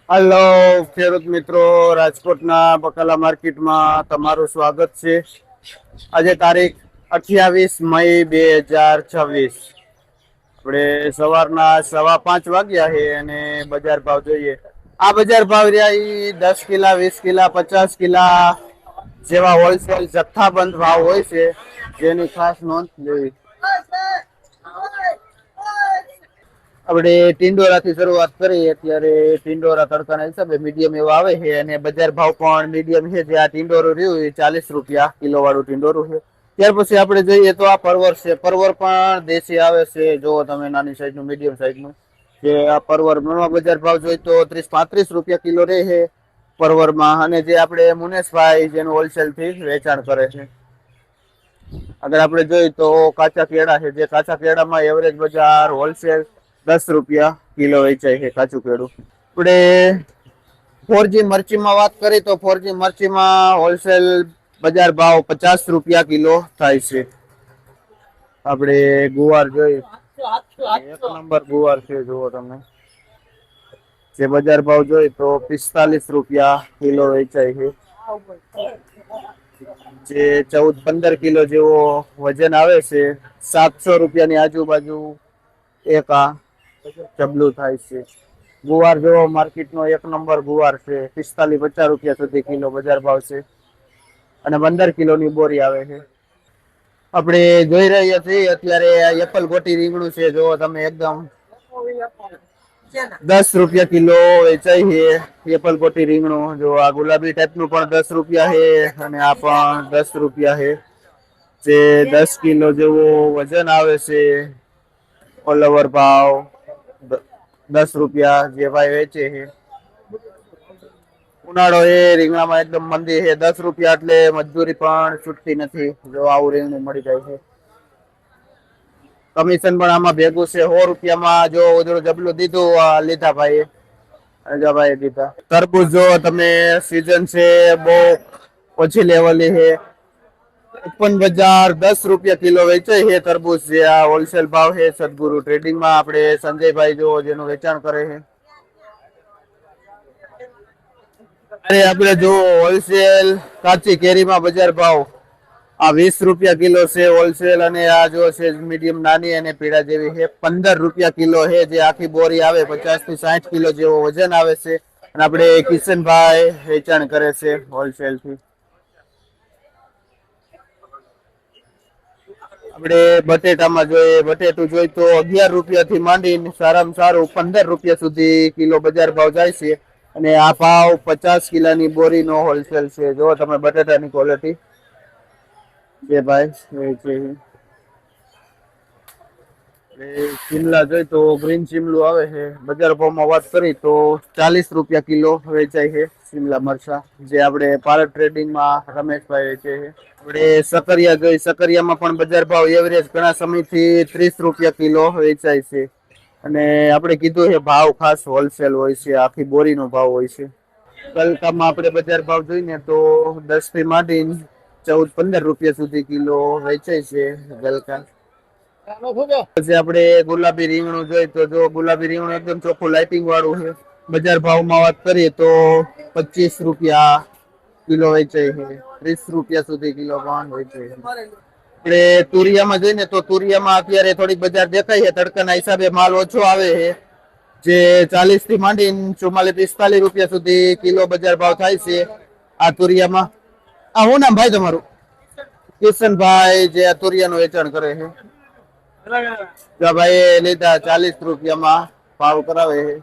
Hello ખેડૂત મિત્રો, રાજકોટના બકાલા માર્કેટમાં તમારું સ્વાગત છે. આજે તારીખ 28 મઈ 2026. આપણે સવારના 5:15 વાગ્યા છે અને બજાર ભાવ જોઈએ. આ બજાર ભાવ રહ્યા ઈ 10 કિલા, 20 કિલા, 50 કિલા જેવા હોલસેલ જથ્થાબંધ ભાવ હોય છે, જેની ખાસ નોંધ લેવી. આપણે ટિંડોરાથી શરૂઆત કરીએ. અત્યારે ટિંડોરા તડકાના હિસાબે મીડિયમ એવા આવે છે અને બજાર ભાવ પણ મીડિયમ છે. જે આ ટિંડોરું રહ્યું એ 40 રૂપિયા કિલો વાળું ટિંડોરું છે. ત્યાર પછી આપણે જોઈએ તો આ પરવર છે. પરવર પણ દેશી આવે છે. જો તમે નાની સાઈઝનું, મીડિયમ સાઈઝનું, જે આ પરવર બજાર ભાવ જોઈએ તો 30-35 રૂપિયા કિલો રહે છે પરવરમાં. અને જે આપણે મુનેશભાઈ જેનું હોલસેલ થી વેચાણ કરે છે. અગર આપણે જોઈએ તો કાચા કેળા છે. જે કાચા કેળામાં એવરેજ બજાર હોલસેલ 10 રૂપિયા કિલો વેચાય છે કાચું કેળું. આપણે 4G મરચીમાં વાત કરી તો 4G મરચીમાં હોલસેલ બજાર ભાવ 50 રૂપિયા કિલો થાય છે. આપણે ગુવાર જોઈ, એક નંબર ગુવાર છે. જુઓ તમે, જે બજાર ભાવ જોઈ તો 45 રૂપિયા કિલો વેચાય છે. જે 14-15 કિલો જેવો વજન આવે છે, 700 રૂપિયાની આજુબાજુ એક આ જબલું થાય છે. ગુવાર જો માર્કેટનો એક નંબર ગુવાર છે. 45-50 રૂપિયા સુધી કિલો બજાર ભાવ છે અને 15 કિલોની બોરી આવે છે. આપણે જોઈ રહ્યા છીએ અત્યારે એપલ ગોટી રીંગણું છે. જો તમે એકદમ 10 રૂપિયા કિલો વેચાય છે એપલ ગોટી રીંગણું. જો આ ગુલાબી ટાઈપનું પણ 10 રૂપિયા છે અને આ પણ 10 રૂપિયા છે. જે 10 કિલો જેવો વજન આવે છે. ઓલ ઓવર ભાવ 10 રૂપિયા જે ભાઈ વેચે છે. ઉનાળો એ રીંગણામાં એકદમ મંદી છે. 10 રૂપિયા એટલે મજદૂરી પણ છૂટતી નથી. જો આવું રીંગણું મળી જાય છે. કમિશન પણ આમાં ભેગું છે. 100 રૂપિયામાં જો ઓજળું જબલું દીધું લીધા ભાઈ, ભાઈ દીધા. તરબૂચ જો તમે, સીઝન છે, બહુ ઓછી લેવલની છે. ઓપન બજાર 10 રૂપિયા કિલો વેચાય છે તરબૂચ. જે આ હોલસેલ ભાવ છે સદગુરુ ટ્રેડિંગમાં. આપણે સંજયભાઈ જો જેનું વેચાણ કરે છે. અરે આપણે જો હોલસેલ કાચી કેરીમાં બજાર ભાવ આ 20 રૂપિયા કિલો છે હોલસેલ. અને આ જો છે મીડિયમ નાની અને પીળા જેવી છે 15 રૂપિયા કિલો છે. જે આખી બોરી આવે 50-60 કિલો જેવો વજન આવે છે. અને આપણે કિશનભાઈ વેચાણ કરે છે હોલસેલ થી. આપણે બટેટામાં જોઈએ, બટેટું જોઈ તો 11 રૂપિયા થી માંડીને સારામાં સારું 15 રૂપિયા સુધી કિલો બજાર ભાવ જાય છે. અને આ ભાવ 50 કિલાની બોરીનો હોલસેલ છે. જો તમે બટેટાની ક્વોલિટી જે ભાઈ છે. શિમલા જોઈ તો ગ્રીન શિમલું આવે છે. બજાર ભાવમાં વાત કરી તો 40 રૂપિયા કિલો વેચાય છે શિમલા મરચા. જે આપણે ભારત ટ્રેડિંગમાં રમેશભાઈ વેચે છે. આપણે સકરિયા જોઈ, સકરિયામાં પણ બજાર ભાવ એવરેજ ઘણા સમયથી 30 રૂપિયા કિલો વેચાય છે. અને આપણે કીધું છે ભાવ ખાસ હોલસેલ હોય છે. આખી બોરીનો ભાવ હોય છે. ગલકામાં આપણે બજાર ભાવ જોઈએ તો 10 થી માંડીને 14-15 રૂપિયા સુધી કિલો વેચાય છે ગલકા. પછી આપણે ગુલાબી રીંગણું જોઈએ તો જો ગુલાબી રીંગણું એકદમ ચોખ્ખું લાઇટિંગ વાળું છે. બજાર ભાવમાં વાત કરીએ તો 25 રૂપિયા કિલો વેચાય છે. 30 રૂપિયા સુધી કિલો પણ વેચાય છે. આપણે તુરિયામાં જોઈએ તો તુરિયામાં અત્યારે થોડીક બજાર દેખાય છે. તડકાના હિસાબે માલ ઓછો આવે છે. જે 40 થી માંડીને 44-45 રૂપિયા સુધી કિલો બજાર ભાવ થાય છે આ તુરિયામાં. આ શું નામ ભાઈ તમારું? કિશનભાઈ જે આ તુરિયાનું વેચાણ કરે છે. ભાઈ લીધા 40 રૂપિયામાં ભાવ કરાવે છે.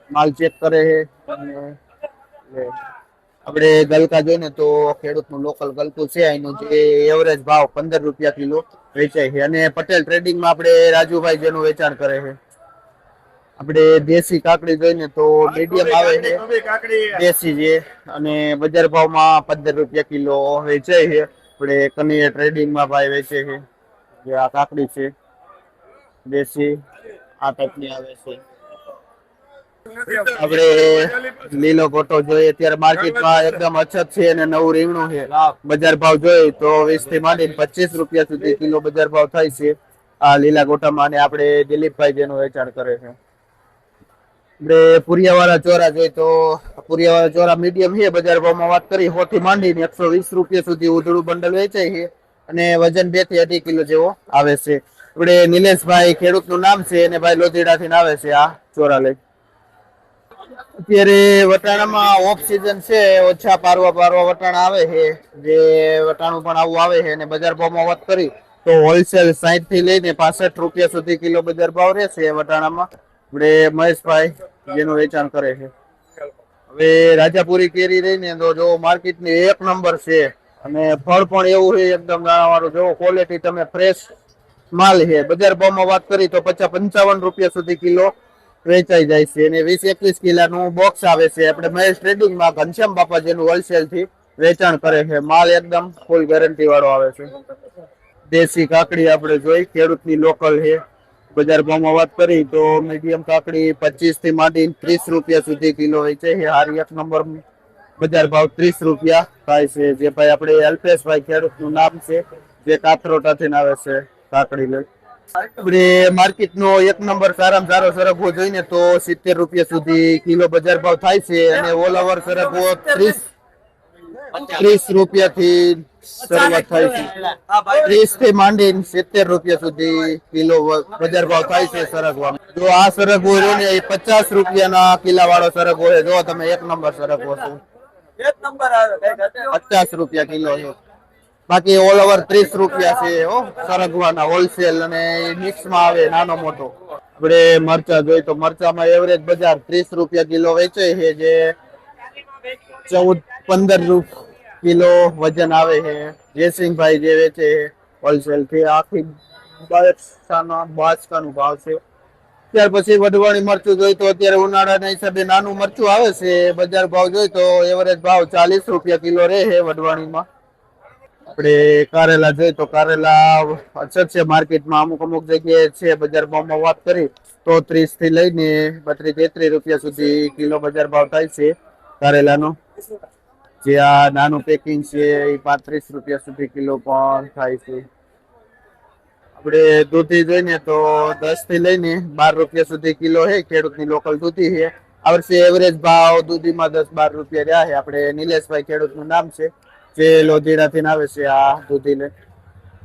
માલ ચેક કરે છે. આપણે ગલકા જોઈએ તો ખેડૂતનું લોકલ ગલકું છે. એનું જે એવરેજ ભાવ 15 રૂપિયા કિલો વેચાય છે. અને પટેલ ટ્રેડિંગમાં આપણે રાજુભાઈ જેનું વેચાણ કરે છે. આપણે દેશી કાકડી જોઈએ તો મીડિયમ આવે છે દેશી જે. અને બજાર ભાવમાં 15 રૂપિયા કિલો વેચાય છે. આપણે કનૈયા ટ્રેડિંગમાં ભાઈ વેચે છે. જે આ કાકડી છે દેશી આ ટાઈપની આવે છે. આપણે લીલો ગોટો જોઈએ અત્યારે માર્કેટમાં એકદમ અછત છે અને નવું રીંગણું છે. બજાર ભાવ જોઈએ તો 20 થી માંડીને 25 રૂપિયા સુધી કિલો બજાર ભાવ થાય છે આ લીલા ગોટામાં. અને આપણે દિલીપભાઈ જેનું વેચાણ કરે છે. આપણે પુરિયાવાળા ચોરા જોઈએ તો પુરિયાવાળા ચોરા મીડિયમ છે, બજાર ભાવમાં વાત કરી 100 થી માંડીને 120 રૂપિયા સુધી ઉધડું બંડલ વેચાય છે અને વજન 2 થી 2.5 કિલો જેવો આવે છે. આપણે નિલેશભાઈ ખેડૂતનું નામ છે અને ભાઈ લોધીડાથી આવે છે આ ચોરા લઈ. અત્યારે વટાણામાં ઓફ સીઝન છે, ઓછા પારવા વટાણા આવે છે, જે વટાણું પણ આવું આવે છે અને બજાર ભાવમાં વાત કરી તો હોલસેલ 60 થી લઈને 65 રૂપિયા સુધી કિલો બજાર ભાવ રહેશે વટાણામાં. આપણે મહેશભાઈ જેનું વેચાણ કરે છે. હવે રાજાપુરી કેરી રહીને તો જો માર્કેટની એક નંબર છે અને ફળ પણ એવું છે એકદમ દાણાવાળું, જો ક્વોલિટી તમે ફ્રેશ માલ છે. બજાર ભાવમાં વાત કરી તો 50-55 રૂપિયા સુધી કિલો વેચાઈ જાય છે અને 20-21 કિલોનું બોક્સ આવે છે. આપણે મહેશ ટ્રેડિંગમાં ઘનશ્યામ બાપા જેનું હોલસેલ થી વેચાણ કરે છે. માલ એકદમ ફૂલ ગેરંટી વાળો આવે છે. દેશી કાકડી આપણે જોઈ ખેડૂતની લોકલ છે. બજાર ભાવમાં વાત કરી તો મીડિયમ કાકડી 25 થી માંડીને 30 રૂપિયા સુધી કિલો વેચે છે. હારી એક નંબર બજાર ભાવ 30 રૂપિયા થાય છે. જે ભાઈ આપણે અલ્પેશભાઈ ખેડૂતનું નામ છે, જે કાથરોટાથી આવે છે કાકડી લઈ. આપણે માર્કેટનો એક નંબર સારામાં સારો સરગવો જોઈને તો 70 રૂપિયા સુધી કિલો બજાર ભાવ થાય છે અને ઓલ ઓવર સરગવો 30 રૂપિયા થી શરૂઆત થાય છે. 30 થી માંડીને 70 રૂપિયા સુધી કિલો બજાર ભાવ થાય છે સરગવા. જો આ સરગવો રહ્યો ને એ 50 રૂપિયાના કિલા વાળો સરગવો છે. જો તમે એક નંબર સરગવો છે, 50 રૂપિયા કિલો છે. બાકી ઓલ ઓવર 30 રૂપિયા છે સરગવાના હોલસેલ અને મિક્સમાં આવે નાનો મોટો. આપણે મરચા જોઈએ તો મરચામાં એવરેજ બજાર 30 રૂપિયા કિલો વેચે છે, જે 14-15 કિલો વજન આવે છે. જયસિંહભાઈ જે વેચે હોલસેલ થી આખી બાસકાનું ભાવ છે. ત્યાર પછી વઢવાણી મરચું જોઈ તો અત્યારે ઉનાળાના હિસાબે નાનું મરચું આવે છે. બજાર ભાવ જોઈ તો એવરેજ ભાવ 40 રૂપિયા કિલો રહે છે વઢવાણીમાં. આપણે કારેલા જોઈએ તો કારેલા અછત છે માર્કેટમાં, અમુક જગ્યાએ છે. બજાર ભાવમાં વાત કરી તો 30 થી લઈને 32-33 રૂપિયા સુધી કિલો બજાર ભાવ થાય છે કારેલાનો. જે આ નાનું પેકિંગ છે એ 35 રૂપિયા સુધી કિલો પણ થાય છે. આપણે દૂધી જોઈને તો 10 થી લઈને 12 રૂપિયા સુધી કિલો છે. ખેડૂતની લોકલ દૂધી છે. આ વર્ષે એવરેજ ભાવ દૂધીમાં 10-12 રૂપિયા રહ્યા છે. આપણે નિલેશભાઈ ખેડૂતનું નામ છે, જે લોધીડાથી આવે છે આ દૂધીને.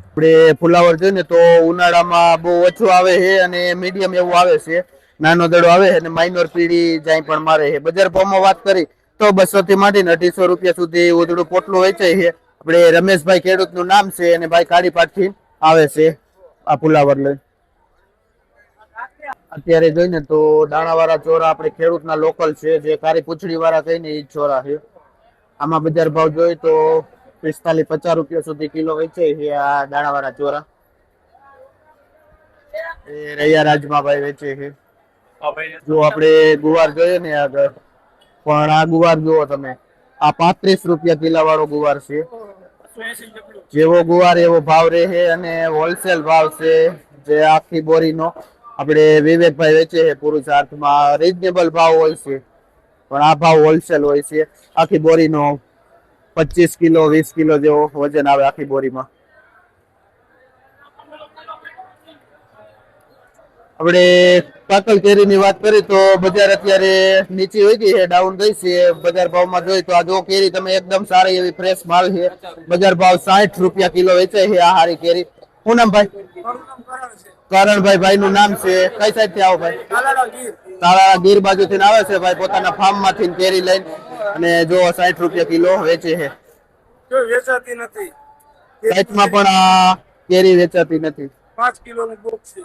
આપણે ફુલાવર જોઈએ ને તો ઉનાળામાં બહુ ઓછું આવે છે અને મીડિયમ એવું આવે છે. નાનો દડો આવે છે અને માઇનોર પીળી જાય પણ મારે છે. બજાર ભાવમાં વાત કરી તો 200 થી માંડીને 250 રૂપિયા સુધી ઉધડું પોટલું વેચાય છે. આપણે રમેશભાઈ ખેડૂતનું નામ છે અને ભાઈ કાળીપાટથી આવે છે આ ફુલાવર લઈ. અત્યારે જોઈને તો દાણાવાળા ચોરા આપણે ખેડૂતના લોકલ છે, જે કાળી પૂંછડી વાળા કહીને એ ચોરા છે. આમાં બજાર ભાવ જોઈએ તો 45-50 રૂપિયા સુધી કિલો વેચે છે આ દાણાવાળા ચોરા. એ રૈયા રાજમાં ભાઈ વેચે છે. જો આપણે ગુવાર જોઈએ ને આગળ, પણ આ ગુવાર જુઓ તમે, આ 35 રૂપિયા કિલા વાળો ગુવાર છે. જેવો ગુવાર એવો ભાવ રહે અને હોલસેલ ભાવ છે, જે આખી બોરીનો. આપણે વિવેકભાઈ વેચે છે પુરુષાર્થમાં, રીઝનેબલ ભાવ હોય છે, પણ આ ભાવ હોલસેલ હોય છે. આખી બોરીનો 25 કિલો 20 કિલો જેવો વજન આવે આખી બોરીમાં. આપણે પાકલ કેરીની વાત કરી તો બજાર અત્યારે નીચી હોય ગઈ છે, ડાઉન ગઈ છે. બજાર ભાવમાં જોઈએ તો આ જો કેરી તમે એકદમ સારી એવી ફ્રેશ માલ છે. બજાર ભાવ 60 રૂપિયા કિલો વેચાય છે આ હારી કેરી. શું નામ ભાઈ? કરણભાઈ ભાઈ નું નામ છે. કઈ સાઈડ થી આવો ભાઈ? તાળાળા ગીર બાજુ થી આવે છે ભાઈ, પોતાના ફાર્મ માંથી કેરી લઈને અને જો 60 રૂપિયા કિલો વેચે છે. વેચાતી નથી સાઈટમાં પણ આ કેરી વેચાતી નથી. 5 કિલોનું બોક્સ છે.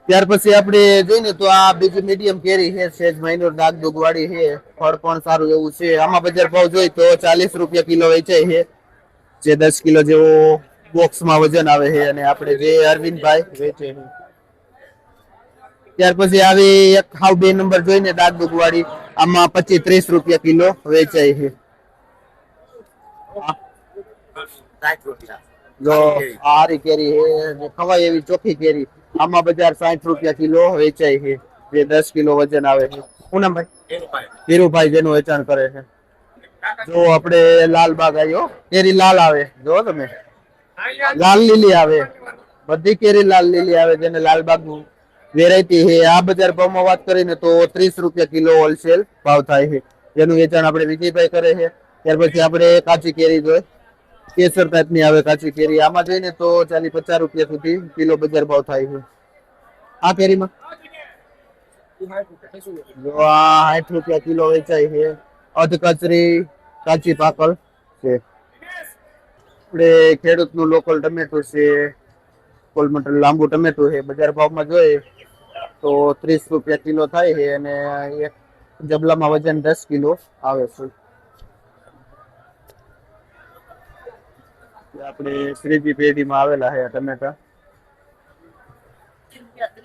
ત્યાર પછી આપણે જોઈને તો આ બીજી મીડિયમ કેરી છે, સેજ માઇનોર ડાગડુગ વાળી છે. ફળ પણ સારું એવું છે. આમાં બજાર ભાવ જોઈએ તો 40 રૂપિયા કિલો વેચાય છે, જે 10 કિલો જેવો બોક્સમાં વજન આવે છે અને આપણે જે અરવિંદભાઈ વેચે છે. ત્યાર પછી આવી એક હાવ 2 નંબર જોઈને ડાગડુગ વાળી, આમાં 25-30 રૂપિયા કિલો વેચાય છે. જો હારી કેરી છે, ખવાય એવી ચોખ્ખી કેરી. આમાં બજાર 60 રૂપિયા કિલો વેચાય છે, જે 10 કિલો વજન આવે છે. શું નામ ભાઈ? ધીરુભાઈ જેનું વેચાણ કરે છે. જો આપણે લાલબાગ આવ્યો, કેરી લાલ આવે, જો તમે લાલ લીલી આવે, બધી કેરી લાલ લીલી આવે, જેને લાલબાગ વેરાયટી છે આ બજાર ભાવમાં વાત કરીને તો 30 રૂપિયા કિલો હોલસેલ ભાવ થાય છે, જેનું વેચાણ આપણે વિજયભાઈ કરે છે. ત્યાર પછી આપણે કાચી કેરી જોઈએ, કેસર ટાઈપની આવે કાચી કેરી, આમાં જોઈને તો 40-50 રૂપિયા સુધી કિલો બજાર ભાવ થાય છે. આ કેરીમાં જો આ 60 રૂપિયા કિલો વેચાય છે. અધ કચરી કાચી પાકલ છે. આપણે ખેડૂતનું લોકલ ટમેટું છે, કોલમટર લાંબુ ટમેટું છે. બજાર ભાવમાં જોઈએ તો 30 રૂપિયા કિલો થાય છે અને એક જબલામાં વજન 10 કિલો આવે છે. આપણે ત્રીજી પેઢીમાં આવેલા છે ટમેટા.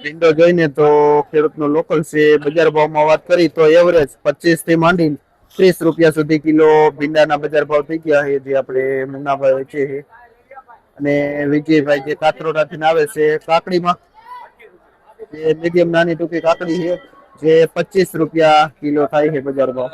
ભીંડો જોઈને તો ખેડૂતનો લોકલ છે. બજાર ભાવમાં વાત કરી તો એવરેજ 25 થી માંડીને 30 રૂપિયા સુધી કિલો ભીંડાના બજાર ભાવ થઈ ગયા છે, જે આપણે મુન્નાભાઈ વેચે છે. અને વિજયભાઈ જે કાતરોડાથી આવે છે કાકડીમાં, જે મીડિયમ નાની ટૂંકી કાકડી છે, જે 25 રૂપિયા કિલો થાય છે બજાર ભાવ.